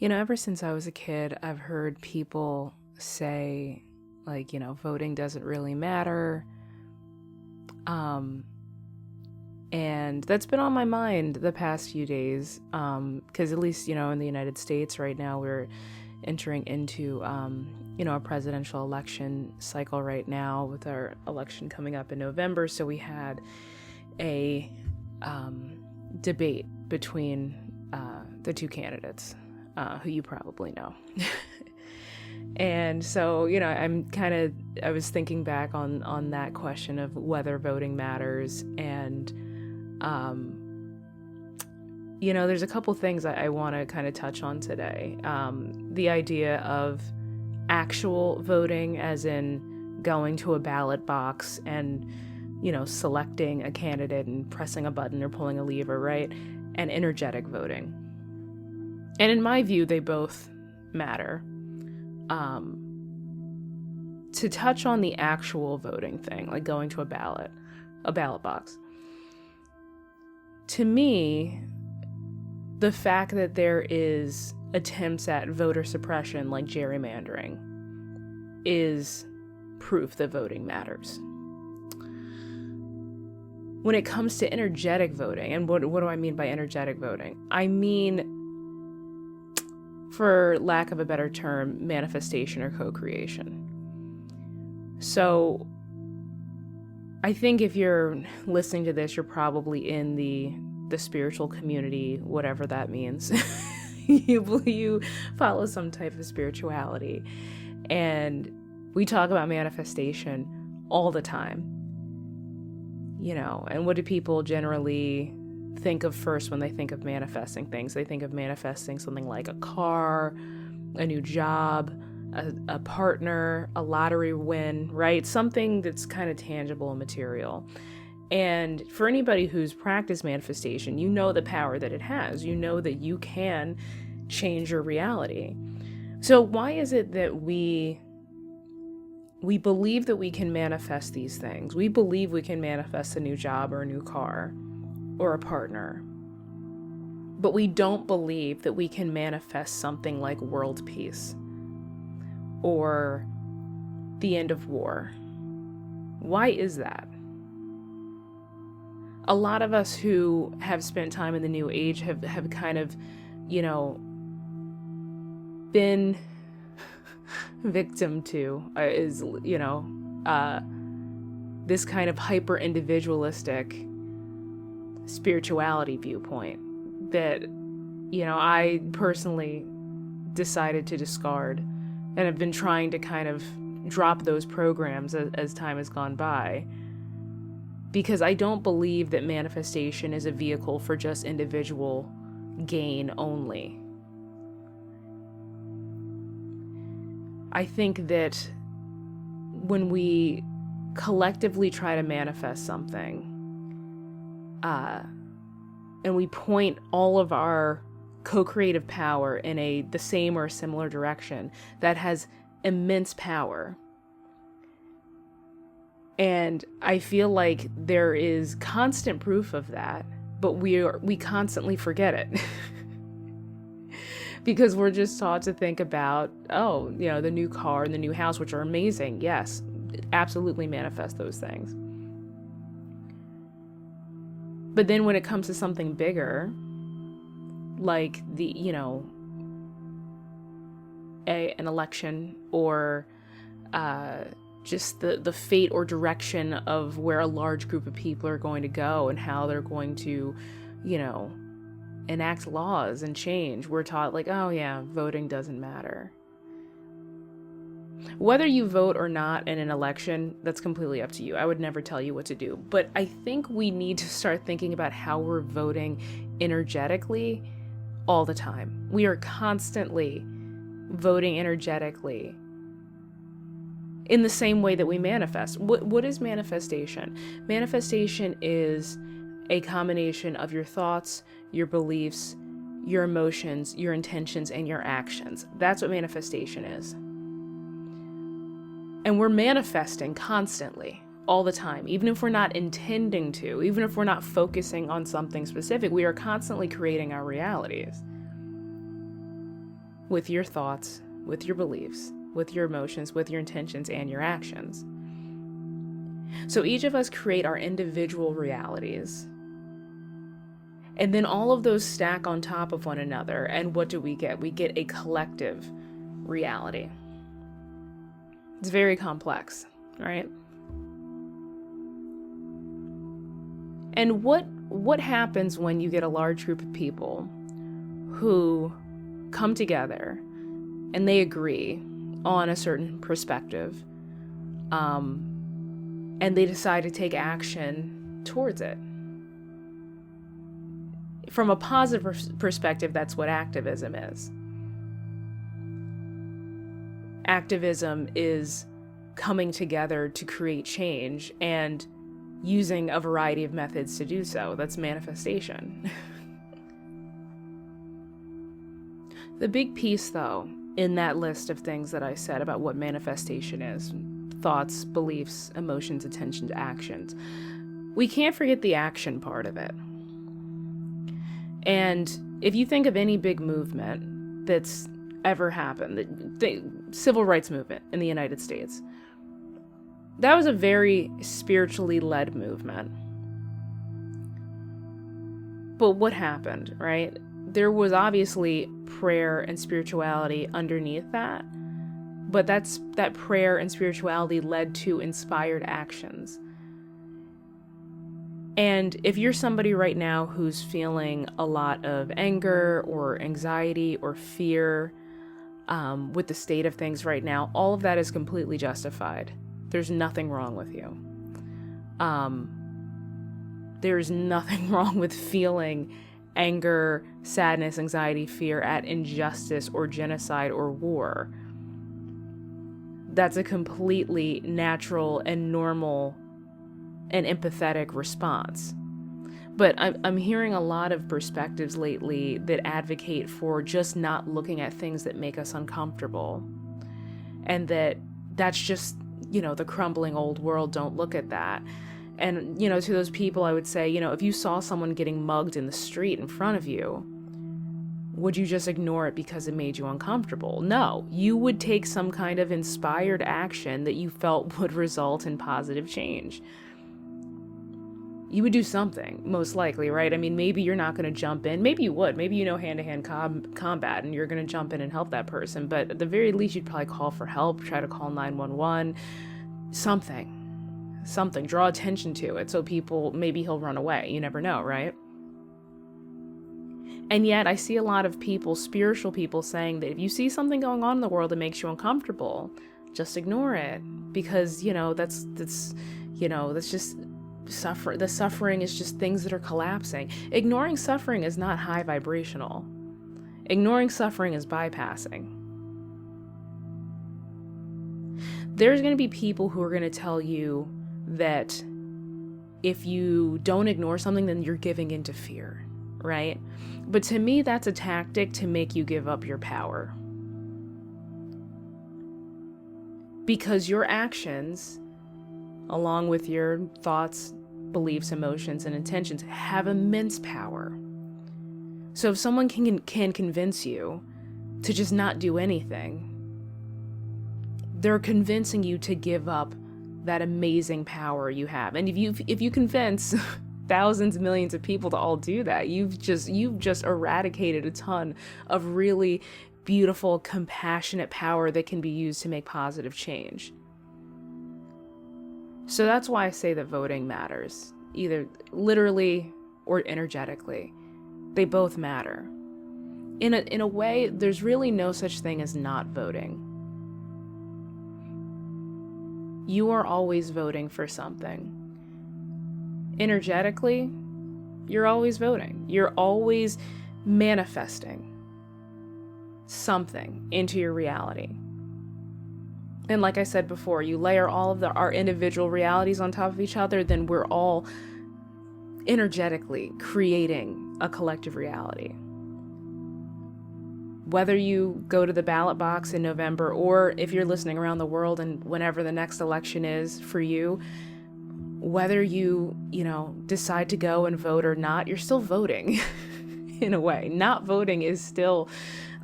Ever since I was a kid, I've heard people say, like, voting doesn't really matter. Um, and that's been on my mind the past few days. Because at least, in the United States right now, we're entering into, a presidential election cycle right now with our election coming up in November. So we had a debate between the two candidates, who you probably know. And so, I was thinking back on that question of whether voting matters. And, there's a couple things I want to kind of touch on today. The idea of actual voting, as in going to a ballot box and, selecting a candidate and pressing a button or pulling a lever, right? And energetic voting. And in my view, they both matter. To touch on the actual voting thing, like going to a ballot box. To me, the fact that there is attempts at voter suppression like gerrymandering is proof that voting matters. When it comes to energetic voting, and what do I mean by energetic voting? I mean, for lack of a better term, manifestation or co-creation. So I think if you're listening to this, you're probably in the spiritual community, whatever that means. You follow some type of spirituality. And we talk about manifestation all the time. And what do people generally think of first when they think of manifesting things? They think of manifesting something like a car, a new job, a partner, a lottery win, right? Something that's kind of tangible and material. And for anybody who's practiced manifestation, you know the power that it has. You know that you can change your reality. So why is it that we believe that we can manifest these things? We believe we can manifest a new job or a new car or a partner. But we don't believe that we can manifest something like world peace or the end of war. Why is that? A lot of us who have spent time in the New Age have kind of, been victim to this kind of hyper individualistic spirituality viewpoint that I personally decided to discard, and have been trying to kind of drop those programs as time has gone by, because I don't believe that manifestation is a vehicle for just individual gain only. I think that when we collectively try to manifest something, and we point all of our co-creative power in the same or similar direction, that has immense power. And I feel like there is constant proof of that, but we constantly forget it. Because we're just taught to think about, the new car and the new house, which are amazing. Yes, absolutely manifest those things. But then when it comes to something bigger, like an election, or just the fate or direction of where a large group of people are going to go and how they're going to, enact laws and change, we're taught like, oh yeah, voting doesn't matter. Whether you vote or not in an election, that's completely up to you. I would never tell you what to do. But I think we need to start thinking about how we're voting energetically all the time. We are constantly voting energetically in the same way that we manifest. What is manifestation? Manifestation is a combination of your thoughts, your beliefs, your emotions, your intentions, and your actions. That's what manifestation is. And we're manifesting constantly, all the time. Even if we're not intending to, even if we're not focusing on something specific, we are constantly creating our realities. with your thoughts, with your beliefs, with your emotions, with your intentions, and your actions. So each of us create our individual realities. And then all of those stack on top of one another. And what do we get? We get a collective reality. It's very complex, right? And what happens when you get a large group of people who come together and they agree on a certain perspective, and they decide to take action towards it? From a positive perspective, that's what activism is. Activism is coming together to create change and using a variety of methods to do so. That's manifestation. The big piece, though, in that list of things that I said about what manifestation is, thoughts, beliefs, emotions, attention to actions, we can't forget the action part of it. And if you think of any big movement that's ever happened, the civil rights movement in the United States, that was a very spiritually led movement. But what happened, right? There was obviously prayer and spirituality underneath that, but that prayer and spirituality led to inspired actions. And if you're somebody right now who's feeling a lot of anger or anxiety or fear with the state of things right now, all of that is completely justified. There's nothing wrong with you. There's nothing wrong with feeling anger, sadness, anxiety, fear at injustice or genocide or war. That's a completely natural and normal and empathetic response. But I'm hearing a lot of perspectives lately that advocate for just not looking at things that make us uncomfortable. And that's just, the crumbling old world, don't look at that. And, to those people, I would say, if you saw someone getting mugged in the street in front of you, would you just ignore it because it made you uncomfortable? No, you would take some kind of inspired action that you felt would result in positive change. You would do something, most likely, right? I mean, maybe you're not going to jump in. Maybe you would. Maybe hand-to-hand combat and you're going to jump in and help that person. But at the very least, you'd probably call for help, try to call 911, something. Draw attention to it so maybe he'll run away. You never know, right? And yet I see a lot of people, spiritual people, saying that if you see something going on in the world that makes you uncomfortable, just ignore it. Because, that's just suffer. The suffering is just things that are collapsing. Ignoring suffering is not high vibrational. Ignoring suffering is bypassing. There's going to be people who are going to tell you that if you don't ignore something, then you're giving into fear, right? But to me, that's a tactic to make you give up your power. Because your actions, along with your thoughts, beliefs, emotions, and intentions, have immense power. So if someone can convince you to just not do anything, they're convincing you to give up that amazing power you have. And if you convince thousands, millions of people to all do that, you've just eradicated a ton of really beautiful, compassionate power that can be used to make positive change. So that's why I say that voting matters, either literally or energetically. They both matter. In a way, there's really no such thing as not voting. You are always voting for something. Energetically, you're always voting. You're always manifesting something into your reality. And like I said before, you layer all of our individual realities on top of each other, then we're all energetically creating a collective reality. Whether you go to the ballot box in November, or if you're listening around the world and whenever the next election is for you, whether you decide to go and vote or not, you're still voting. in a way. Not voting is still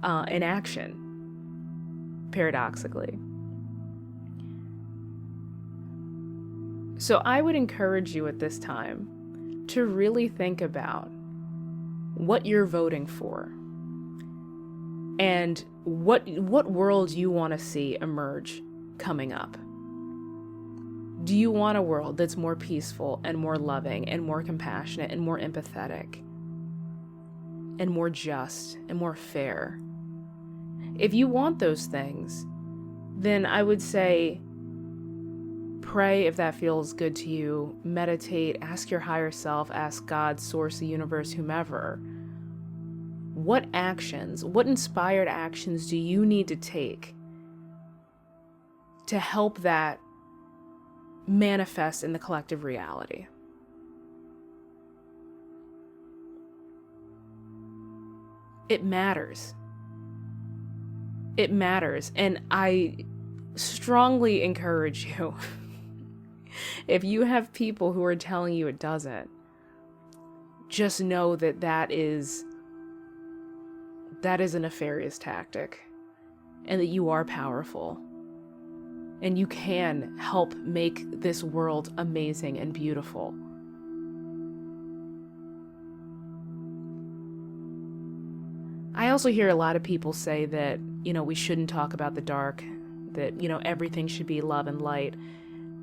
an action, paradoxically. So I would encourage you at this time to really think about what you're voting for and what world you want to see emerge coming up. Do you want a world that's more peaceful and more loving and more compassionate and more empathetic and more just and more fair? If you want those things, then I would say pray if that feels good to you. Meditate, ask your higher self, ask God, source, the universe, whomever. What actions, what inspired actions do you need to take to help that manifest in the collective reality? It matters. It matters. And I strongly encourage you, if you have people who are telling you it doesn't, just know that that is a nefarious tactic, and that you are powerful, and you can help make this world amazing and beautiful. I also hear a lot of people say that, we shouldn't talk about the dark, that, everything should be love and light.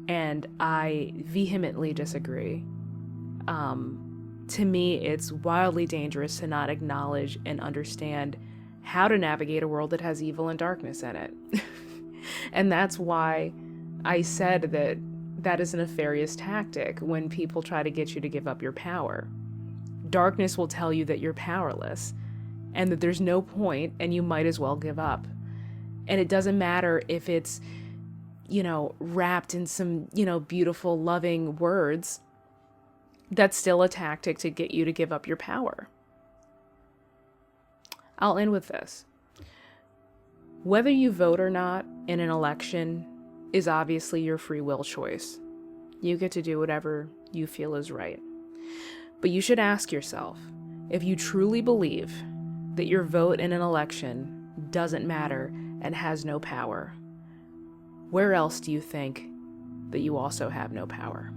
And I vehemently disagree. To me, it's wildly dangerous to not acknowledge and understand how to navigate a world that has evil and darkness in it. And that's why I said that is a nefarious tactic when people try to get you to give up your power. Darkness will tell you that you're powerless and that there's no point and you might as well give up. And it doesn't matter if it's, wrapped in some, beautiful, loving words. That's still a tactic to get you to give up your power. I'll end with this. Whether you vote or not in an election is obviously your free will choice. You get to do whatever you feel is right. But you should ask yourself, if you truly believe that your vote in an election doesn't matter and has no power, where else do you think that you also have no power?